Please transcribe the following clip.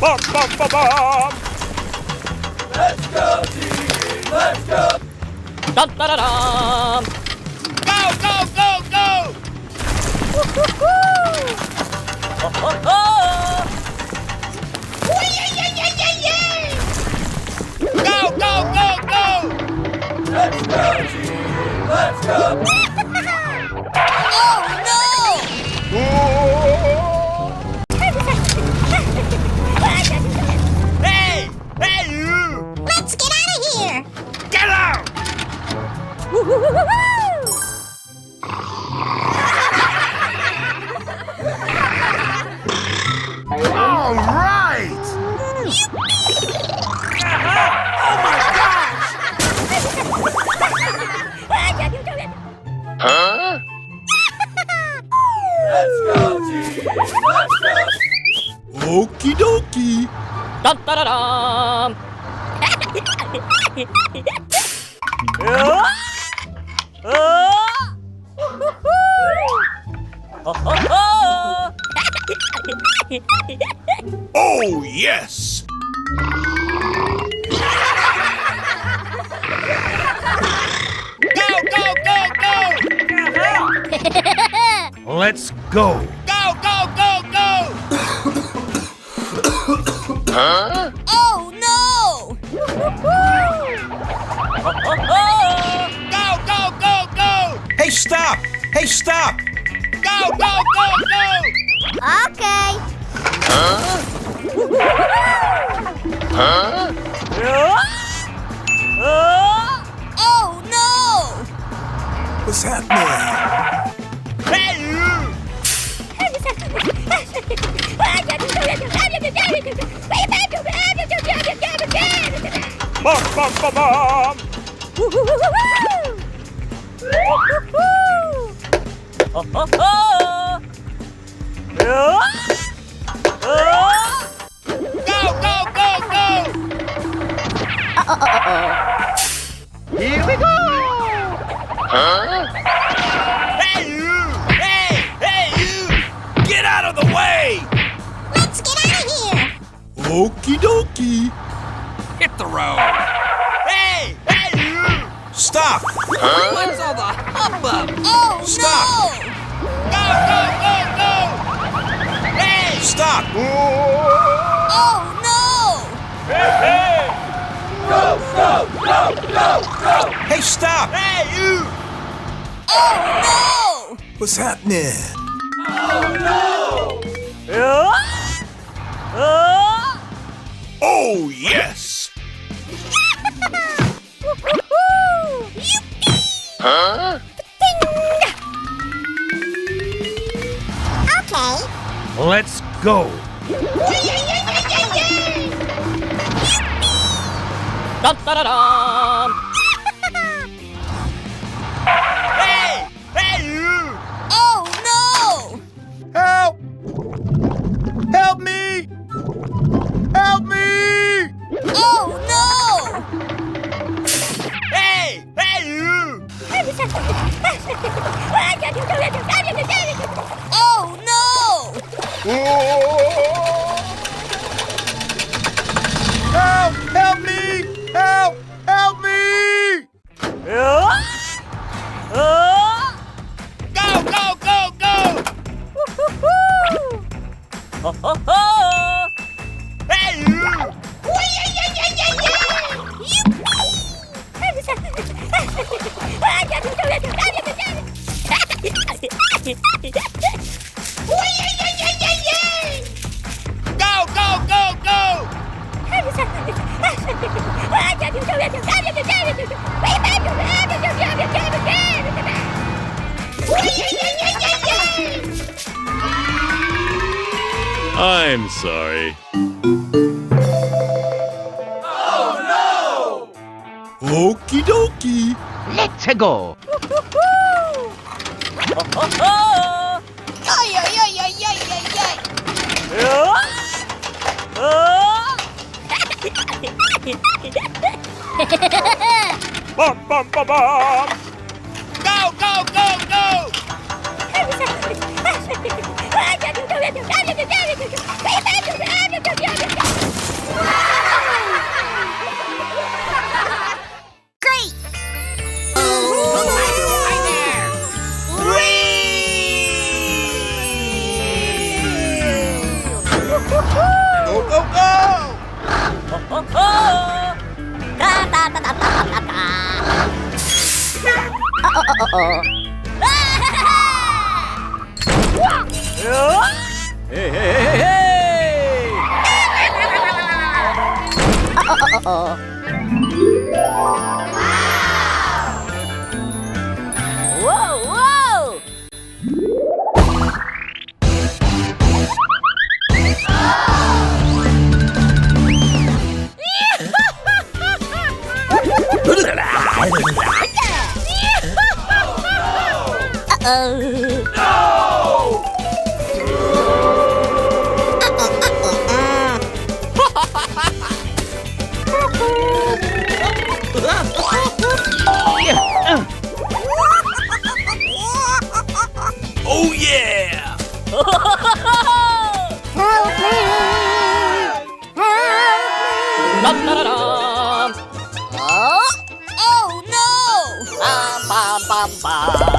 Bum, bum, bum, bum. Let's go, team! Let's go! Dun, dun, dun, dun. Go, go, go, go! Woo-hoo-hoo. Oh, oh, oh. Go, go, go, go! Let's go, team! Let's go! Oh no! Hey! Hey, you! Let's get out of here! Get out! All right! Oh my gosh! Huh? Let's go, team! Let's go! Okie dokie. Dun, dun, dun, dun. Oh, yes! Go, go, go, go! Let's go! Go, go, go, go! Huh? Oh no! Go, go, go, go! Hey, stop! Hey, stop! Go, go, go, go! Okay. Huh? Huh? Oh no! What's happening? Hey, you! Bum, bum, bum, bum! Oh, oh, oh. Go, go, go, go! Here we go! Huh? Hey, you! Hey! Hey, you! Get out of the way! Let's get out of here! Okie dokie. Hit the road! Hey! Hey, you! Stop! Huh? What's all the hubbub? Oh Stop. no! Go, go, go, go! Hey! Stop! Oh no! Hey, hey! Go, go, go, go, go! Hey, stop! Hey, you! Oh What's happening? Oh Oh, yes! Huh? Okay. Let's go! Dun, dun, dun, dun. Hey! Hey, you! Oh no! Help! Help me! Help me! Oh no! Hey! Hey, you! Oh no! Help! Help me! Help! Help me! Go, go, go, go! Oh, oh, oh. Hey, you! Go, go, go, go! I'm sorry. no! Okie dokie. Let's go! Oh, oh, oh. Ay, ay, ay, ay, ay, ay, ay. Bum, bum, bum, bum! Go, go, go, go! Go, go, go! 다다다다다다다. Hey, hey, hey, hey! Whoa, whoa! Oh yeah! Help me! Help Oh no! Bum, bum, bum, bum.